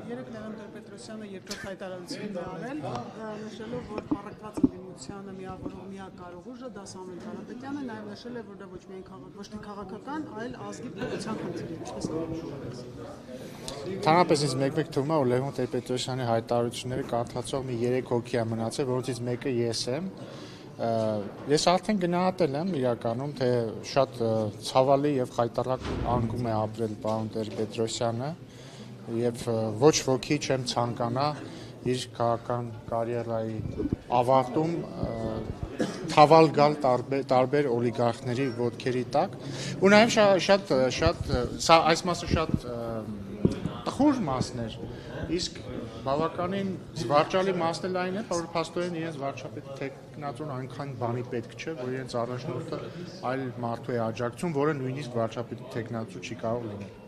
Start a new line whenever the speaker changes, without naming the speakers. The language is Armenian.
Երեք Լևոն Տեր-Պետրոսյանը երկրորդ հայտարարություն է արել, նշելով, որ առաքված ընդդիմությանը միավորող միակարող ուժը դա Սամվել Կարապետյանը, նաև նշել է, որ դա ոչ թե քաղաքական, այլ ազգի պետության խնդիր է, ինչպես
Ընդհանրապես ինձ մեկ-մեկ թվում է, որ Լևոն Տեր-Պետրոսյանի հայտարարությունները կարդացող մի 3 հոգի է մնացել, որոնցից մեկը ես եմ։ Ես արդեն գնահատել եմ իրականում, թե շատ ցավալի եւ խայտառակ անկում է ապրել պարոն Տեր-Պետրոսյանը եւ ոչ ոքի չեմ ցանկանա իր քաղաքական կարիերայի ավարտում թավալ գալ տարբեր օլիգարխների ոտքերի տակ ու նաեւ շատ սա այս մասը շատ տխուր մասն էր իսկ բավականին զվարճալի մասն էլ այն է որ փաստորեն իրենց վարչապետի տեխնացուն այնքան բանի պետք չէ որ իրենց առաջնորդը այլ մարդու է աջակցում որը նույնիսկ վարչապետի տեխնացու չի կարող լինել